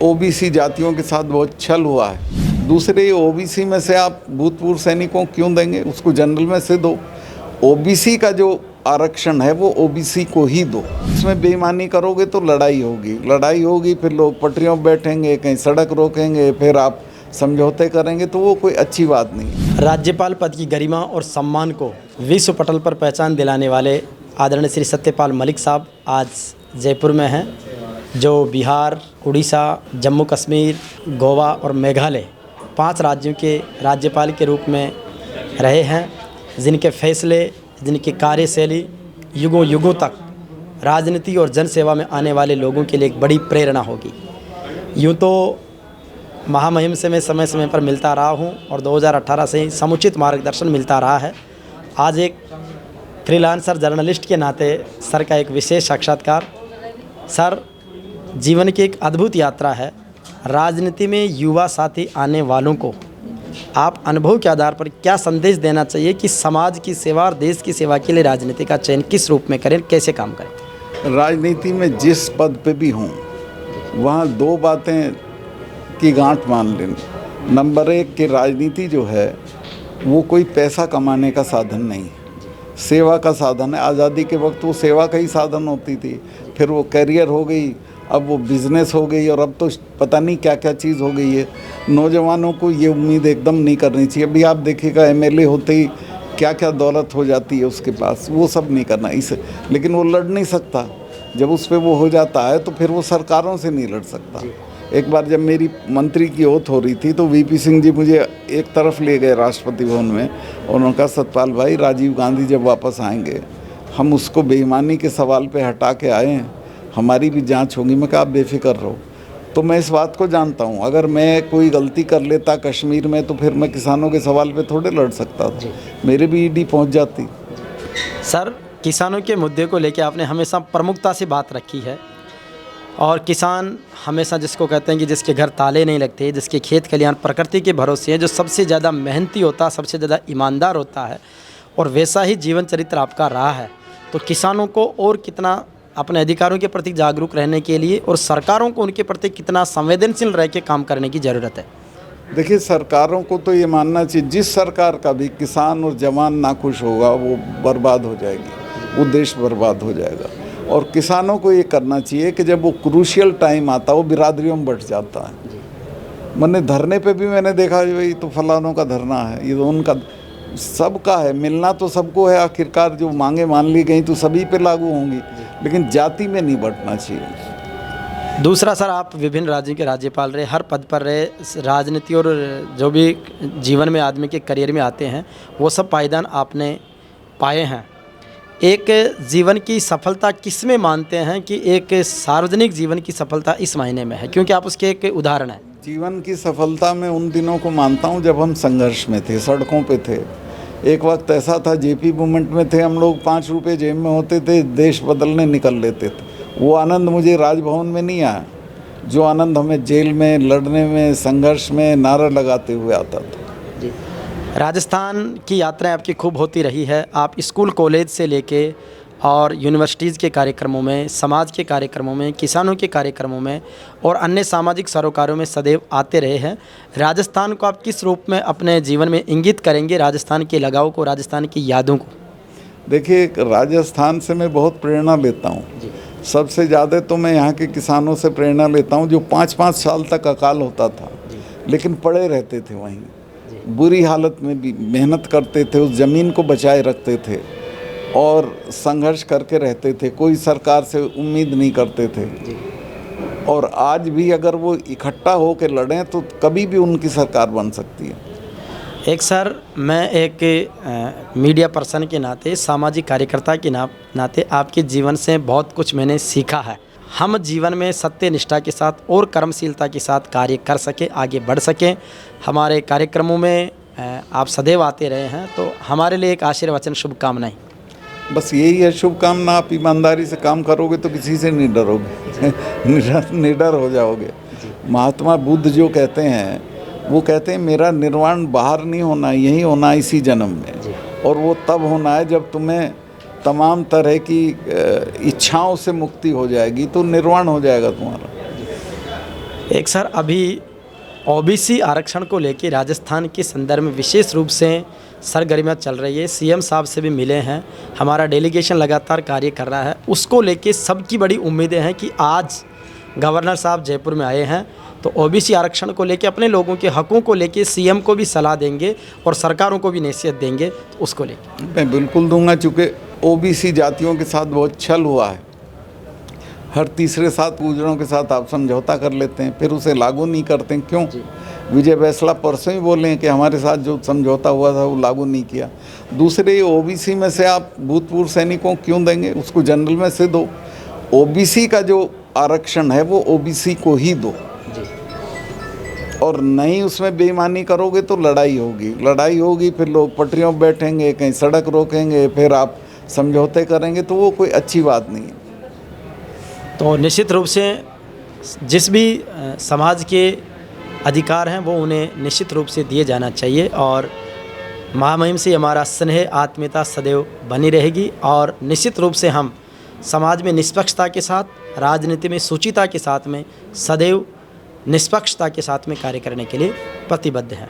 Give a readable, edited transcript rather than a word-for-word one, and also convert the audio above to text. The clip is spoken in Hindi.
ओबीसी जातियों के साथ बहुत छल हुआ है। दूसरे ओबीसी में से आप भूतपूर्व सैनिकों क्यों देंगे, उसको जनरल में से दो। ओबीसी का जो आरक्षण है वो ओबीसी को ही दो। इसमें बेईमानी करोगे तो लड़ाई होगी, फिर लोग पटरियों पर बैठेंगे, कहीं सड़क रोकेंगे, फिर आप समझौते करेंगे, तो वो कोई अच्छी बात नहीं। राज्यपाल पद की गरिमा और सम्मान को विश्व पटल पर पहचान दिलाने वाले आदरणीय श्री सत्यपाल मलिक साहब आज जयपुर में हैं, जो बिहार, उड़ीसा, जम्मू कश्मीर, गोवा और मेघालय 5 राज्यों के राज्यपाल के रूप में रहे हैं, जिनके फैसले, जिनकी कार्यशैली युगों युगों तक राजनीति और जनसेवा में आने वाले लोगों के लिए एक बड़ी प्रेरणा होगी। यूँ तो महामहिम से मैं समय समय पर मिलता रहा हूँ और 2018 से ही समुचित मार्गदर्शन मिलता रहा है। आज एक फ्रीलांसर जर्नलिस्ट के नाते सर का एक विशेष साक्षात्कार। सर, जीवन की एक अद्भुत यात्रा है। राजनीति में युवा साथी आने वालों को आप अनुभव के आधार पर क्या संदेश देना चाहिए कि समाज की सेवा और देश की सेवा के लिए राजनीति का चयन किस रूप में करें, कैसे काम करें? राजनीति में जिस पद पे भी हों, वहाँ 2 बातें की गांठ मान लेनी। नंबर 1 कि राजनीति जो है वो कोई पैसा कमाने का साधन नहीं, सेवा का साधन है। आज़ादी के वक्त वो सेवा का ही साधन होती थी, फिर वो कैरियर हो गई, अब वो बिज़नेस हो गई, और अब तो पता नहीं क्या क्या चीज़ हो गई है। नौजवानों को ये उम्मीद एकदम नहीं करनी चाहिए। अभी आप देखिएगा एमएलए होते ही क्या क्या दौलत हो जाती है उसके पास, वो सब नहीं करना इसे। लेकिन वो लड़ नहीं सकता, जब उस पर वो हो जाता है तो फिर वो सरकारों से नहीं लड़ सकता। एक बार जब मेरी मंत्री की ओथ हो रही थी तो वीपी सिंह जी मुझे एक तरफ ले गए राष्ट्रपति भवन में, और उन्होंने कहा, सतपाल भाई, राजीव गांधी जब वापस आएंगे हम उसको बेईमानी के सवाल पे हटा के आए हैं, हमारी भी जांच होगी। मैं कहा, आप बेफिक्र रहो। तो मैं इस बात को जानता हूँ, अगर मैं कोई गलती कर लेता कश्मीर में तो फिर मैं किसानों के सवाल पे थोड़े लड़ सकता था, मेरे भी ईडी पहुँच जाती। सर, किसानों के मुद्दे को लेकर आपने हमेशा प्रमुखता से बात रखी है, और किसान हमेशा जिसको कहते हैं कि जिसके घर ताले नहीं लगते, जिसके खेत खलिहान प्रकृति के भरोसे हैं, जो सबसे ज़्यादा मेहनती होता है, सबसे ज़्यादा ईमानदार होता है, और वैसा ही जीवन चरित्र आपका रहा है। तो किसानों को और कितना अपने अधिकारों के प्रति जागरूक रहने के लिए और सरकारों को उनके प्रति कितना संवेदनशील रह के काम करने की ज़रूरत है? देखिए, सरकारों को तो ये मानना चाहिए, जिस सरकार का भी किसान और जवान नाखुश होगा वो बर्बाद हो जाएगी, वो देश बर्बाद हो जाएगा। और किसानों को ये करना चाहिए कि जब वो क्रूशियल टाइम आता वो बिरादरियों में बट जाता है। मैंने धरने पे भी मैंने देखा, भाई तो फलानों का धरना है, ये तो उनका, सबका है, मिलना तो सबको है। आखिरकार जो मांगे मान ली गई तो सभी पे लागू होंगी, लेकिन जाति में नहीं बंटना चाहिए। दूसरा सर, आप विभिन्न राज्यों के राज्यपाल रहे, हर पद पर रहे, राजनीति और जो भी जीवन में आदमी के करियर में आते हैं वो सब पायदान आपने पाए हैं। एक जीवन की सफलता किस में मानते हैं कि एक सार्वजनिक जीवन की सफलता इस मायने में है, क्योंकि आप उसके एक उदाहरण हैं? जीवन की सफलता मैं उन दिनों को मानता हूं जब हम संघर्ष में थे, सड़कों पे थे। एक वक्त ऐसा था, जेपी मूवमेंट में थे हम लोग, 5 रुपये जेब में होते थे, देश बदलने निकल लेते थे। वो आनंद मुझे राजभवन में नहीं आया, जो आनंद हमें जेल में लड़ने में, संघर्ष में नारा लगाते हुए आता था। राजस्थान की यात्राएं आपकी खूब होती रही है। आप स्कूल कॉलेज से लेके और यूनिवर्सिटीज़ के कार्यक्रमों में, समाज के कार्यक्रमों में, किसानों के कार्यक्रमों में और अन्य सामाजिक सरोकारों में सदैव आते रहे हैं। राजस्थान को आप किस रूप में अपने जीवन में इंगित करेंगे, राजस्थान के लगाव को, राजस्थान की यादों को? देखिए, राजस्थान से मैं बहुत प्रेरणा लेता हूँ। सबसे ज़्यादा तो मैं यहाँ के किसानों से प्रेरणा लेता हूँ, जो 5-5 साल तक अकाल होता था लेकिन पड़े रहते थे वहीं, बुरी हालत में भी मेहनत करते थे, उस ज़मीन को बचाए रखते थे और संघर्ष करके रहते थे, कोई सरकार से उम्मीद नहीं करते थे। और आज भी अगर वो इकट्ठा होकर लड़ें तो कभी भी उनकी सरकार बन सकती है। एक सर, मैं एक मीडिया पर्सन के नाते, सामाजिक कार्यकर्ता के नाते आपके जीवन से बहुत कुछ मैंने सीखा है। हम जीवन में सत्य निष्ठा के साथ और कर्मशीलता के साथ कार्य कर सकें, आगे बढ़ सकें। हमारे कार्यक्रमों में आप सदैव आते रहे हैं, तो हमारे लिए एक आशीर्वचन, शुभकामनाएं। बस यही है, शुभकामना। आप ईमानदारी से काम करोगे तो किसी से नहीं डरोगे, निडर हो जाओगे। महात्मा बुद्ध जो कहते हैं, वो कहते हैं मेरा निर्वाण बाहर नहीं होना, यही होना इसी जन्म में। और वो तब होना है जब तुम्हें तमाम तरह की इच्छाओं से मुक्ति हो जाएगी, तो निर्वाण हो जाएगा तुम्हारा। एक सर, अभी ओबीसी आरक्षण को लेकर राजस्थान के संदर्भ में विशेष रूप से सरगर्मियाँ चल रही है। सीएम साहब से भी मिले हैं, हमारा डेलीगेशन लगातार कार्य कर रहा है। उसको लेके सबकी बड़ी उम्मीदें हैं कि आज गवर्नर साहब जयपुर में आए हैं तो ओबीसी आरक्षण को लेके, अपने लोगों के हकों को लेके सीएम को भी सलाह देंगे और सरकारों को भी नसीहत देंगे। तो उसको लेके मैं बिल्कुल दूंगा, चूँकि ओबीसी जातियों के साथ बहुत छल हुआ है। हर तीसरे साथ गुजरों के साथ आप समझौता कर लेते हैं, फिर उसे लागू नहीं करते हैं। क्यों? विजय बैसला परसों ही बोले हैं कि हमारे साथ जो समझौता हुआ था वो लागू नहीं किया। दूसरे, ओबीसी में से आप भूतपूर्व सैनिकों को क्यों देंगे? उसको जनरल में से दो। ओबीसी का जो आरक्षण है वो ओबीसी को ही दो, और नहीं उसमें बेईमानी करोगे तो लड़ाई होगी। फिर लोग पटरियों पर बैठेंगे, कहीं सड़क रोकेंगे, फिर आप समझौते करेंगे, तो वो कोई अच्छी बात नहीं है। तो निश्चित रूप से जिस भी समाज के अधिकार हैं वो उन्हें निश्चित रूप से दिए जाना चाहिए, और महामहिम से हमारा स्नेह आत्मीयता सदैव बनी रहेगी। और निश्चित रूप से हम समाज में निष्पक्षता के साथ, राजनीति में शुचिता के साथ में, सदैव निष्पक्षता के साथ में कार्य करने के लिए प्रतिबद्ध हैं।